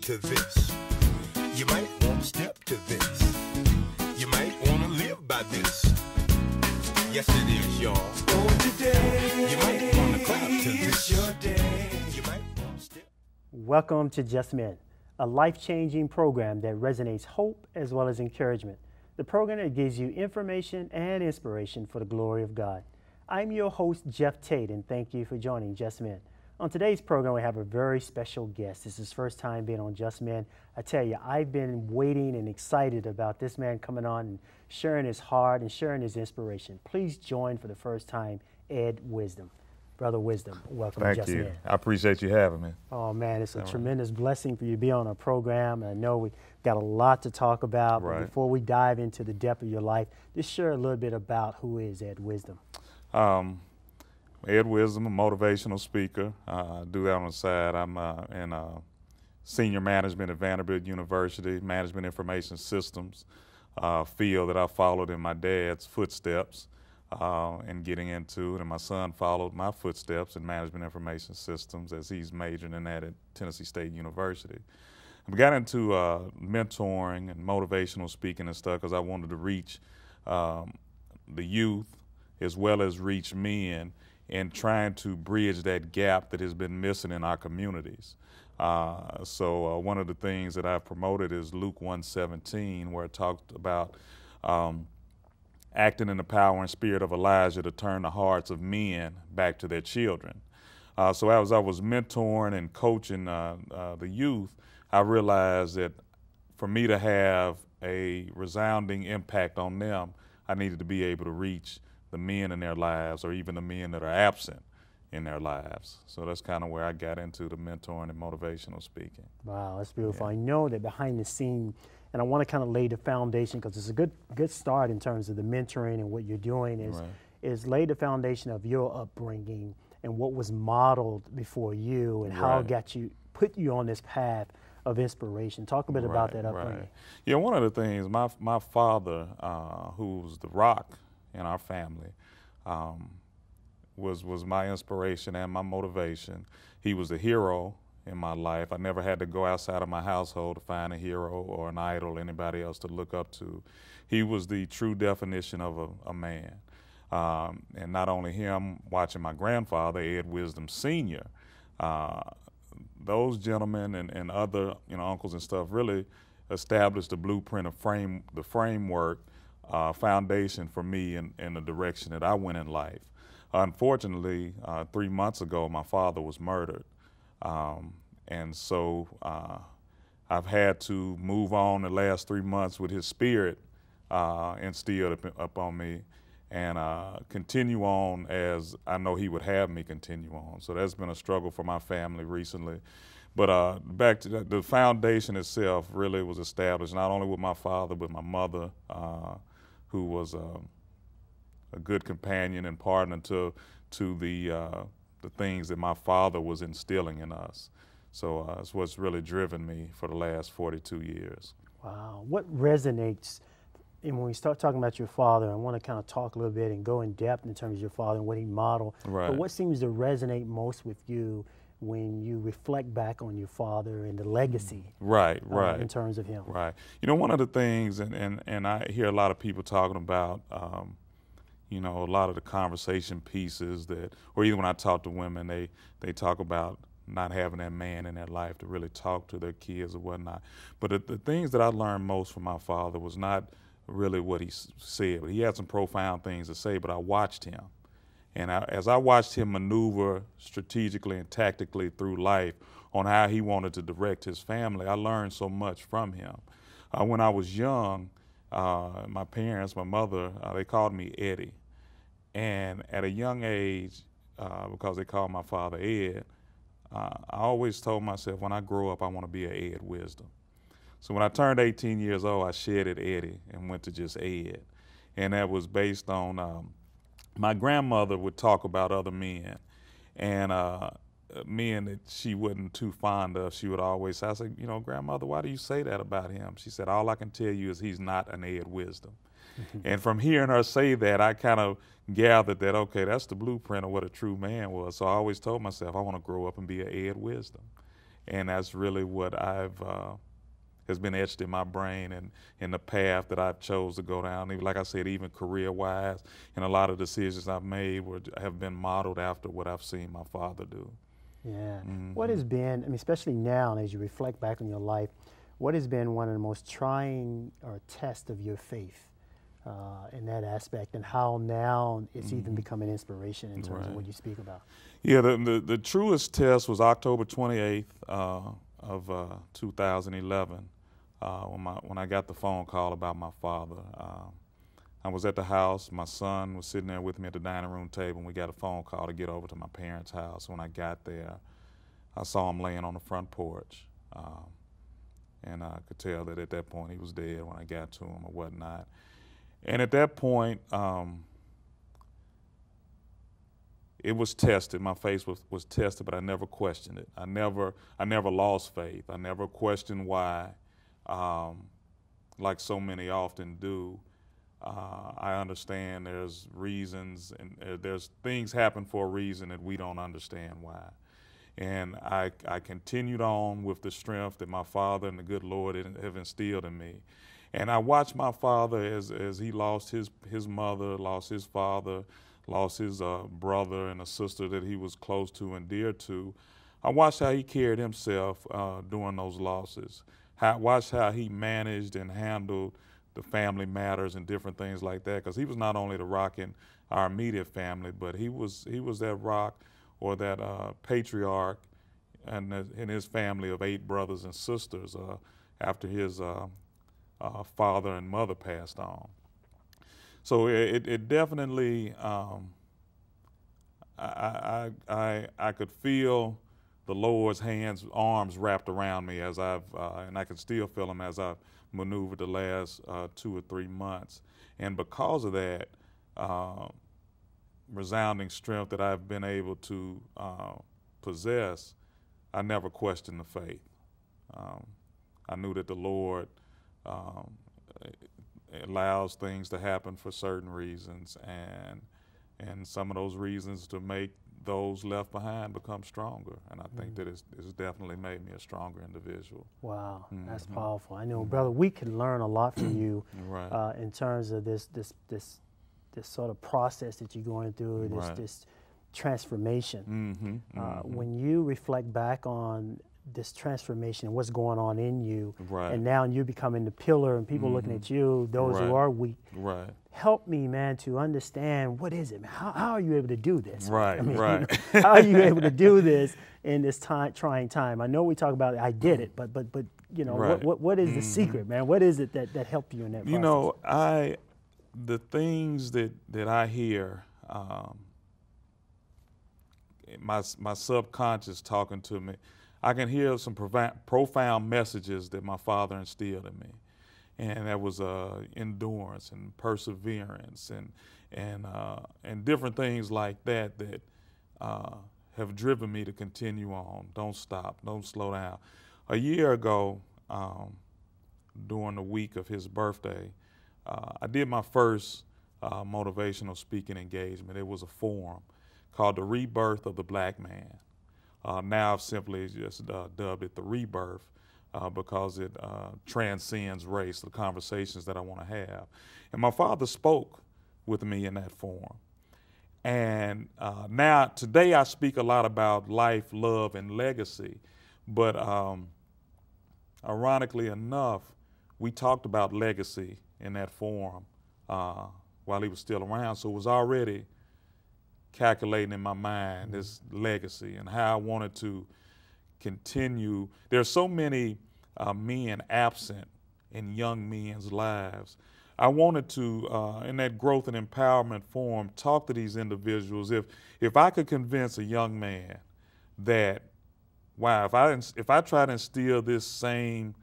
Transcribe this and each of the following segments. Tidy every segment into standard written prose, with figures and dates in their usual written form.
to this. You might want to step to this. You might want to live by this. Yes, it is, y'all. Oh, today you might want to clap to this. Your day. You might want to step. Welcome to Just Men, a life-changing program that resonates hope as well as encouragement. The program that gives you information and inspiration for the glory of God. I'm your host, Jeff Tate, and thank you for joining Just Men. On today's program, we have a very special guest. This is his first time being on Just Men. I tell you, I've been waiting and excited about this man coming on and sharing his heart and sharing his inspiration. Please join for the first time, Ed Wisdom. Brother Wisdom, welcome to Just Men. Thank you. I appreciate you having me. Oh man, it's a tremendous blessing for you to be on our program. And I know we got a lot to talk about, but before we dive into the depth of your life, just share a little bit about who is Ed Wisdom. Ed Wisdom, a motivational speaker. I do that on the side. I'm in senior management at Vanderbilt University, management information systems, field that I followed in my dad's footsteps and getting into, and my son followed my footsteps in management information systems as he's majoring in that at Tennessee State University. I got into mentoring and motivational speaking and stuff because I wanted to reach the youth as well as reach men in trying to bridge that gap that has been missing in our communities. So one of the things that I've promoted is Luke 1:17, where it talked about acting in the power and spirit of Elijah to turn the hearts of men back to their children. So as I was mentoring and coaching the youth, I realized that for me to have a resounding impact on them, I needed to be able to reach the men in their lives, or even the men that are absent in their lives. So that's kind of where I got into the mentoring and motivational speaking. Wow, that's beautiful. Yeah. I know that behind the scene, and I want to kind of lay the foundation because it's a good start in terms of the mentoring and what you're doing is lay the foundation of your upbringing and what was modeled before you and how it put you on this path of inspiration. Talk a bit about that upbringing. Yeah, one of the things, my father, who's the rock in our family, was my inspiration and my motivation. He was a hero in my life. I never had to go outside of my household to find a hero or an idol, anybody else to look up to. He was the true definition of a man. And not only him, watching my grandfather, Ed Wisdom Sr., those gentlemen and other uncles and stuff really established the blueprint of the framework, foundation for me in the direction that I went in life. Unfortunately, 3 months ago, my father was murdered. And so I've had to move on the last 3 months with his spirit instilled upon me and continue on as I know he would have me continue on. So that's been a struggle for my family recently. But back to the foundation itself really was established not only with my father, but my mother, who was a good companion and partner to the things that my father was instilling in us. So it's what's really driven me for the last 42 years. Wow. What resonates, and when we start talking about your father, I want to kind of talk a little bit and go in depth in terms of your father and what he modeled. Right. But what seems to resonate most with you when you reflect back on your father and the legacy in terms of him? Right. You know, one of the things, and I hear a lot of people talking about, a lot of the conversation pieces or even when I talk to women, they talk about not having that man in their life to really talk to their kids or whatnot. But the things that I learned most from my father was not really what he said. He had some profound things to say, but I watched him. And as I watched him maneuver strategically and tactically through life on how he wanted to direct his family, I learned so much from him. When I was young, my parents, my mother, they called me Eddie. And at a young age, because they called my father Ed, I always told myself when I grow up, I want to be an Ed Wisdom. So when I turned 18 years old, I shedded Eddie and went to just Ed. And that was based on my grandmother would talk about other men, and men that she wasn't too fond of. She would always say, I said, grandmother, why do you say that about him? She said, all I can tell you is he's not an Ed Wisdom. And from hearing her say that, I kind of gathered that, okay, that's the blueprint of what a true man was. So I always told myself, I want to grow up and be an Ed Wisdom. and that's really what I've has been etched in my brain, and in the path that I've chose to go down. Even, like I said, even career-wise, and a lot of decisions I've made have been modeled after what I've seen my father do. Yeah. What has been, I mean, especially now as you reflect back on your life, what has been one of the most trying or test of your faith in that aspect, and how now it's even become an inspiration in terms of what you speak about? Yeah, the truest test was October 28th of 2011, when I got the phone call about my father. I was at the house. My son was sitting there with me at the dining room table, and we got a phone call to get over to my parents' house. When I got there, I saw him laying on the front porch, and I could tell that at that point he was dead when I got to him or whatnot. And at that point, it was tested. My faith was tested, but I never questioned it. I never lost faith. I never questioned why, like so many often do. I understand there's reasons, and there's things happen for a reason that we don't understand why. And I continued on with the strength that my father and the good Lord have instilled in me. And I watched my father as he lost his mother, lost his father, lost his brother and a sister that he was close to and dear to. I watched how he carried himself during those losses. Watched how he managed and handled the family matters and different things like that, because he was not only the rock in our immediate family, but he was that rock or that patriarch in his family of 8 brothers and sisters after his father and mother passed on. So it definitely, I could feel the Lord's arms wrapped around me as and I can still feel them as I've maneuvered the last 2 or 3 months. And because of that resounding strength that I've been able to possess, I never questioned the faith. I knew that the Lord allows things to happen for certain reasons, and some of those reasons to make those left behind become stronger. And I think that it's definitely made me a stronger individual. Wow, that's powerful. I know, brother, we can learn a lot from you in terms of this sort of process that you're going through, this transformation. When you reflect back on this transformation and what's going on in you, and now you're becoming the pillar, and people looking at you, those who are weak. Help me, man, to understand, what is it, man? How are you able to do this? I mean, how are you able to do this in this trying time? I know we talk about I did it, but you know, what is the secret, man? What is it that helped you in that process? You know, the things that I hear, my subconscious talking to me, I can hear some profound messages that my father instilled in me, and that was endurance and perseverance and different things like that have driven me to continue on. Don't stop, don't slow down. A year ago, during the week of his birthday, I did my first motivational speaking engagement. It was a forum called The Rebirth of the Black Man. Now I've simply just dubbed it The Rebirth because it transcends race, the conversations that I want to have. And my father spoke with me in that forum. And now today I speak a lot about life, love, and legacy. But ironically enough, we talked about legacy in that forum while he was still around. So it was already calculating in my mind this legacy and how I wanted to continue. There's so many men absent in young men's lives. I wanted to, in that growth and empowerment forum, talk to these individuals. If I could convince a young man that, wow, if I try to instill this same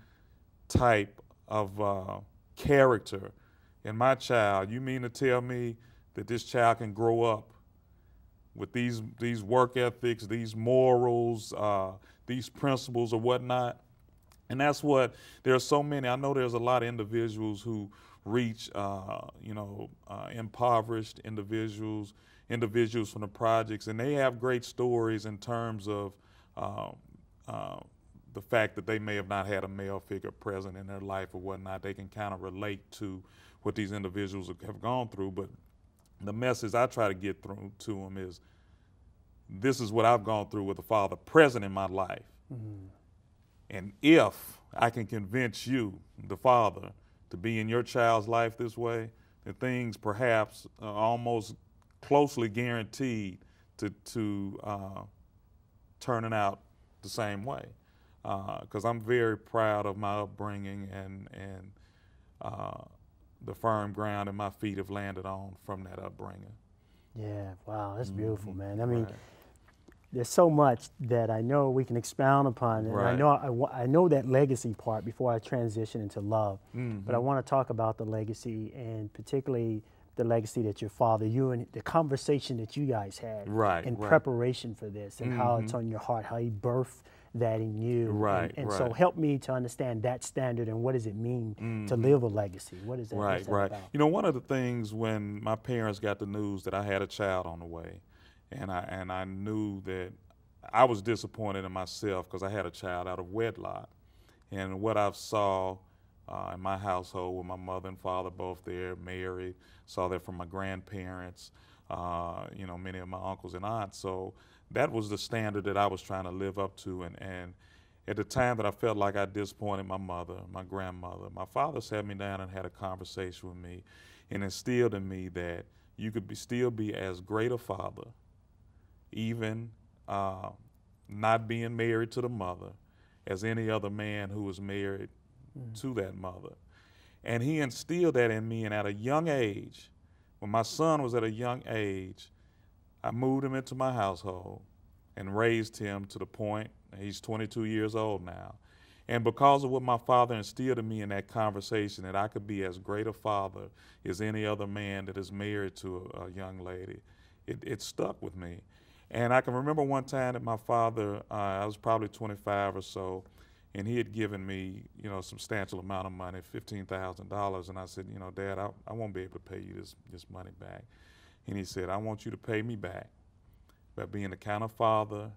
type of character in my child, you mean to tell me that this child can grow up with these work ethics, these morals, these principles or whatnot? And that's what, there are so many. I know there's a lot of individuals who reach, impoverished individuals from the projects, and they have great stories in terms of the fact that they may have not had a male figure present in their life or whatnot, they can kind of relate to what these individuals have gone through. But the message I try to get through to them is, this is what I've gone through with a father present in my life. Mm-hmm. And if I can convince you, the father, to be in your child's life this way, then things perhaps are almost closely guaranteed to turning out the same way. Because I'm very proud of my upbringing and the firm ground that my feet have landed on from that upbringing. Yeah, wow, that's beautiful, man. I mean, Right. there's so much that I know we can expound upon, and Right. I know that legacy part before I transition into love. Mm-hmm. But I want to talk about the legacy, and particularly the legacy that your father, you and the conversation that you guys had Right, in right. preparation for this, and how it's on your heart, how he birthed that in you. Right, and so right. help me to understand that standard and what does it mean to live a legacy? What is that? Right, what's that right. about? You know, one of the things when my parents got the news that I had a child on the way, and I knew that I was disappointed in myself because I had a child out of wedlock, and what I saw in my household with my mother and father both there, married, saw that from my grandparents, you know, many of my uncles and aunts. So that was the standard that I was trying to live up to, and at the time that I felt like I disappointed my mother, my grandmother, my father sat me down and had a conversation with me and instilled in me that you could still be as great a father, even not being married to the mother, as any other man who was married to that mother. And he instilled that in me, and at a young age, when my son was at a young age, I moved him into my household and raised him to the point, he's 22 years old now. And because of what my father instilled in me in that conversation, that I could be as great a father as any other man that is married to a young lady, it stuck with me. And I can remember one time that my father, I was probably 25 or so, and he had given me, you know, a substantial amount of money, $15,000. And I said, you know, Dad, I won't be able to pay you this money back. And he said, I want you to pay me back by being the kind of father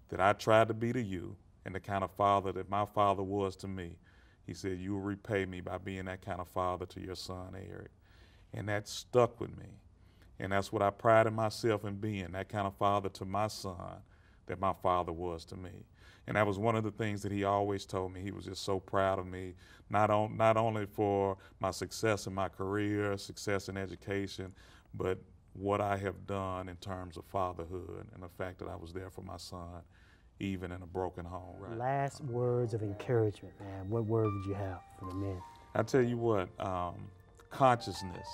that I tried to be to you, and the kind of father that my father was to me. He said, you will repay me by being that kind of father to your son, Eric. And that stuck with me. And that's what I prided myself in being, that kind of father to my son that my father was to me. And that was one of the things that he always told me. He was just so proud of me, not only for my success in my career, success in education, but what I have done in terms of fatherhood and the fact that I was there for my son, even in a broken home. Right. Last words of encouragement, man. What word would you have for the men? I tell you what, consciousness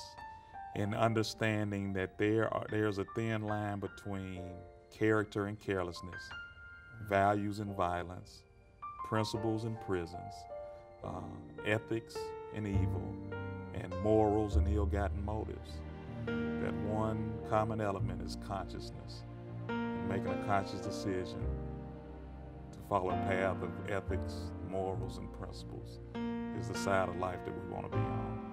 and understanding that there's a thin line between character and carelessness, values and violence, principles and prisons, ethics and evil, and morals and ill-gotten motives. That one common element is consciousness, and making a conscious decision to follow a path of ethics, morals, and principles is the side of life that we want to be on.